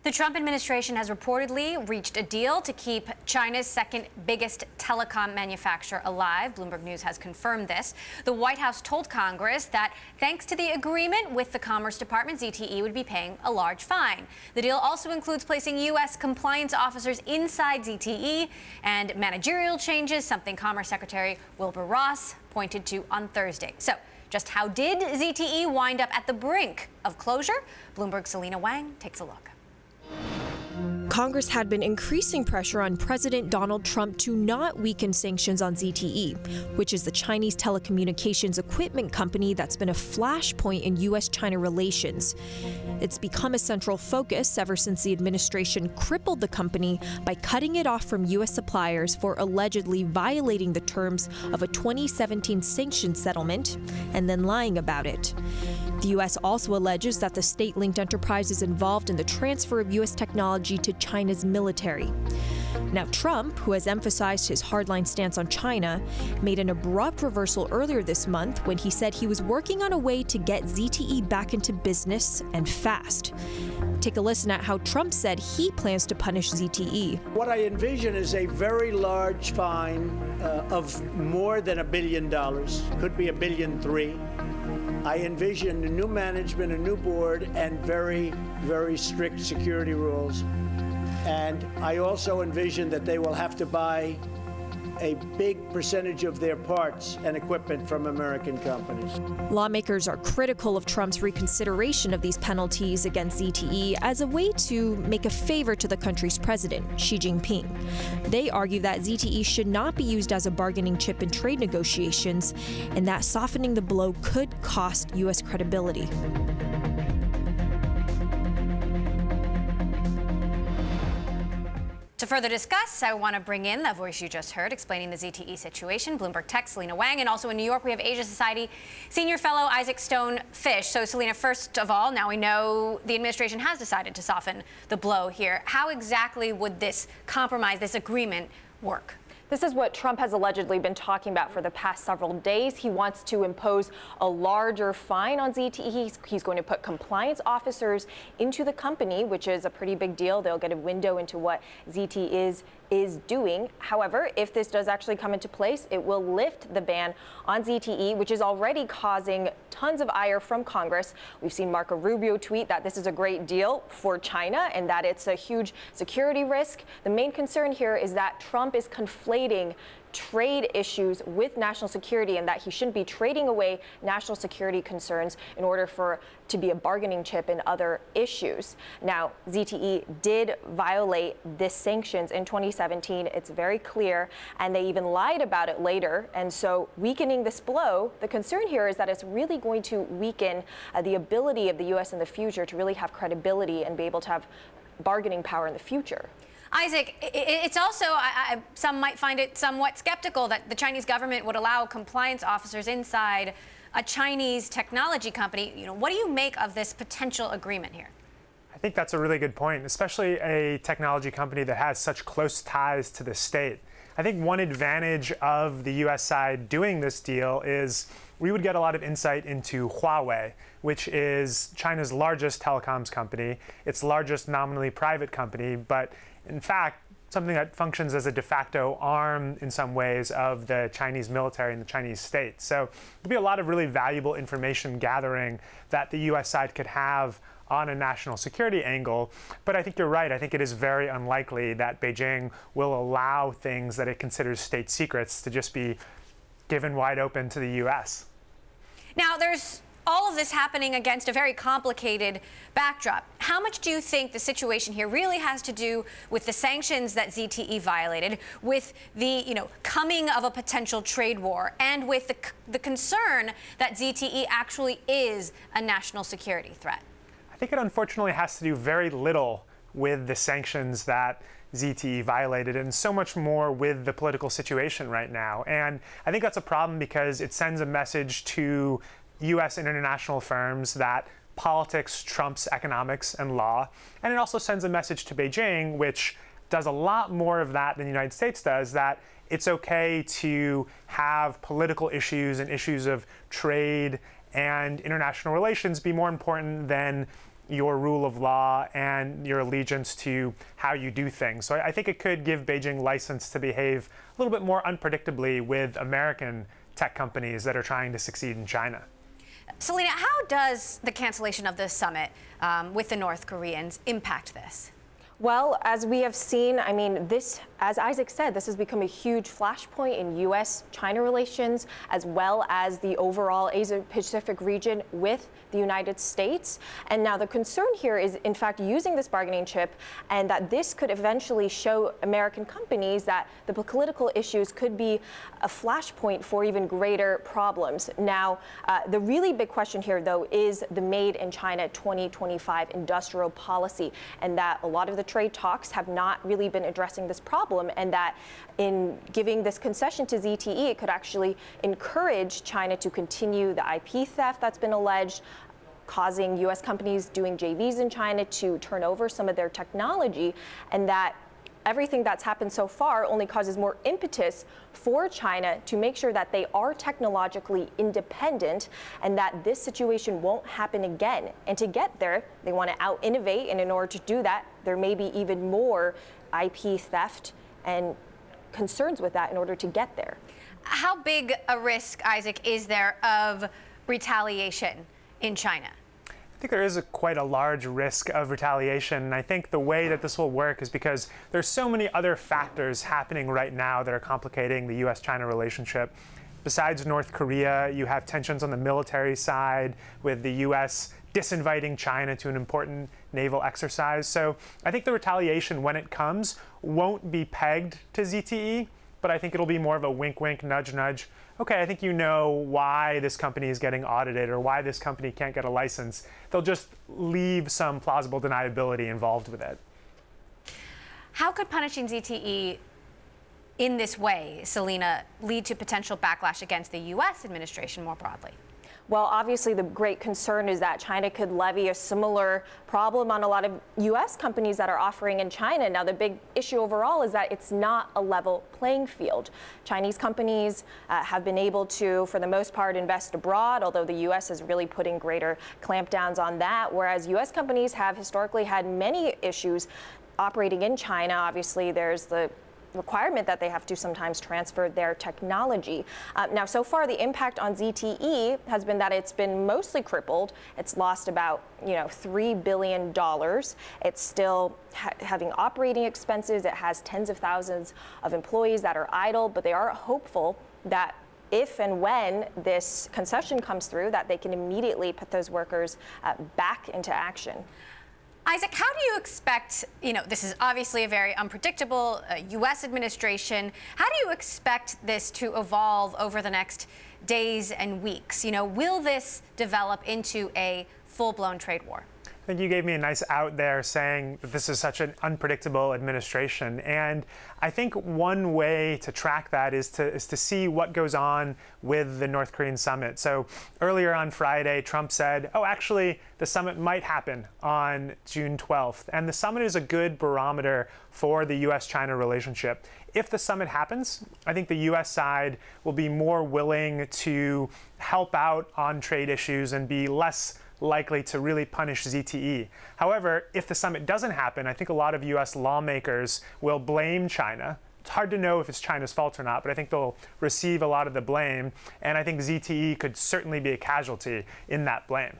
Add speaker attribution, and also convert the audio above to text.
Speaker 1: The Trump administration has reportedly reached a deal to keep China's second biggest telecom manufacturer alive. Bloomberg News has confirmed this. The White House told Congress that thanks to the agreement with the Commerce Department, ZTE would be paying a large fine. The deal also includes placing U.S. compliance officers inside ZTE and managerial changes, something Commerce Secretary Wilbur Ross pointed to on Thursday. So, just how did ZTE wind up at the brink of closure? Bloomberg's Selina Wang takes a look.
Speaker 2: Congress had been increasing pressure on President Donald Trump to not weaken sanctions on ZTE, which is the Chinese telecommunications equipment company that's been a flashpoint in U.S.-China relations. It's become a central focus ever since the administration crippled the company by cutting it off from U.S. suppliers for allegedly violating the terms of a 2017 sanctions settlement and then lying about it. The U.S. also alleges that the state-linked enterprise is involved in the transfer of U.S. technology to China's military. Now, Trump, who has emphasized his hardline stance on China, made an abrupt reversal earlier this month when he said he was working on a way to get ZTE back into business and fast. Take a listen at how Trump said he plans to punish ZTE.
Speaker 3: What I envision is a very large fine of more than $1 billion, could be $1.3 billion. I envision a new management, a new board, and very, very strict security rules. And I also envision that they will have to buy a big percentage of their parts and equipment from American companies.
Speaker 2: Lawmakers are critical of Trump's reconsideration of these penalties against ZTE as a way to make a favor to the country's president, Xi Jinping. They argue that ZTE should not be used as a bargaining chip in trade negotiations, and that softening the blow could cost U.S. credibility.
Speaker 1: To further discuss, I want to bring in the voice you just heard explaining the ZTE situation, Bloomberg Tech's Selina Wang, and also in New York we have Asia Society Senior Fellow Isaac Stone-Fish. So, Selina, first of all, now we know the administration has decided to soften the blow here. How exactly would this compromise, this agreement, work?
Speaker 4: This is what Trump has allegedly been talking about for the past several days. He wants to impose a larger fine on ZTE. He's going to put compliance officers into the company, which is a pretty big deal. They'll get a window into what ZTE is doing. However, if this does actually come into place, it will lift the ban on ZTE, which is already causing tons of ire from Congress. We've seen Marco Rubio tweet that this is a great deal for China and that it's a huge security risk. The main concern here is that Trump is conflating trade issues with national security and that he shouldn't be trading away national security concerns in order to be a bargaining chip in other issues. Now, ZTE did violate this sanctions in 2017. It's very clear, and they even lied about it later. And so weakening this blow, the concern here is that it's really going to weaken the ability of the U.S. in the future to really have credibility and be able to have bargaining power in the future.
Speaker 1: Isaac, it's also, some might find it somewhat skeptical that the Chinese government would allow compliance officers inside a Chinese technology company. You know, what do you make of this potential agreement here?
Speaker 5: I think that's a really good point, especially a technology company that has such close ties to the state. I think one advantage of the U.S. side doing this deal is we would get a lot of insight into Huawei, which is China's largest telecoms company, its largest nominally private company, but in fact, something that functions as a de facto arm in some ways of the Chinese military and the Chinese state. So there'll be a lot of really valuable information gathering that the U.S. side could have on a national security angle. But I think you're right. I think it is very unlikely that Beijing will allow things that it considers state secrets to just be given wide open to the U.S.
Speaker 1: Now, there's all of this happening against a very complicated backdrop. How much do you think the situation here really has to do with the sanctions that ZTE violated, with the coming of a potential trade war, and with the concern that ZTE actually is a national security threat?
Speaker 5: I think it unfortunately has to do very little with the sanctions that ZTE violated and so much more with the political situation right now. And I think that's a problem because it sends a message to U.S. and international firms that politics trumps economics and law. And it also sends a message to Beijing, which does a lot more of that than the United States does, that it's okay to have political issues and issues of trade and international relations be more important than your rule of law and your allegiance to how you do things. So I think it could give Beijing license to behave a little bit more unpredictably with American tech companies that are trying to succeed in China.
Speaker 1: Selina, how does the cancellation of this summit with the North Koreans impact this?
Speaker 4: Well, as we have seen, I mean, this, as Isaac said, this has become a huge flashpoint in U.S.-China relations, as well as the overall Asia-Pacific region with the United States. And now the concern here is, in fact, using this bargaining chip, and that this could eventually show American companies that the political issues could be a flashpoint for even greater problems. Now, the really big question here, though, is the Made in China 2025 industrial policy, and that a lot of the trade talks have not really been addressing this problem, and that in giving this concession to ZTE, it could actually encourage China to continue the IP theft that's been alleged, causing U.S. companies doing JVs in China to turn over some of their technology, and that everything that's happened so far only causes more impetus for China to make sure that they are technologically independent and that this situation won't happen again. And to get there, they want to out-innovate, and in order to do that, there may be even more IP theft and concerns with that in order to get there.
Speaker 1: How big a risk, Isaac, is there of retaliation in China?
Speaker 5: I think there is quite a large risk of retaliation, and I think the way that this will work is because there's so many other factors happening right now that are complicating the U.S.-China relationship. Besides North Korea, you have tensions on the military side with the U.S. disinviting China to an important naval exercise. So I think the retaliation, when it comes, won't be pegged to ZTE, but I think it'll be more of a wink, wink, nudge, nudge. Okay, I think you know why this company is getting audited or why this company can't get a license. They'll just leave some plausible deniability involved with it.
Speaker 1: How could punishing ZTE in this way, Selina, lead to potential backlash against the U.S. administration more broadly?
Speaker 4: Well, obviously, the great concern is that China could levy a similar problem on a lot of U.S. companies that are offering in China. Now, the big issue overall is that it's not a level playing field. Chinese companies have been able to, for the most part, invest abroad, although the U.S. is really putting greater clampdowns on that, whereas U.S. companies have historically had many issues operating in China. Obviously, there's the requirement that they have to sometimes transfer their technology. Now, so far, the impact on ZTE has been that it's been mostly crippled. It's lost about, $3 billion. It's still having operating expenses. It has tens of thousands of employees that are idle, but they are hopeful that if and when this concession comes through, that they can immediately put those workers back into action.
Speaker 1: Isaac, how do you expect, this is obviously a very unpredictable U.S. administration. How do you expect this to evolve over the next days and weeks? Will this develop into a full-blown trade war?
Speaker 5: I think you gave me a nice out there saying that this is such an unpredictable administration. And I think one way to track that is to see what goes on with the North Korean summit. So earlier on Friday, Trump said, oh, actually, the summit might happen on June 12th. And the summit is a good barometer for the U.S.-China relationship. If the summit happens, I think the U.S. side will be more willing to help out on trade issues and be less likely to really punish ZTE. However, if the summit doesn't happen, I think a lot of U.S. lawmakers will blame China. It's hard to know if it's China's fault or not, but I think they'll receive a lot of the blame. And I think ZTE could certainly be a casualty in that blame.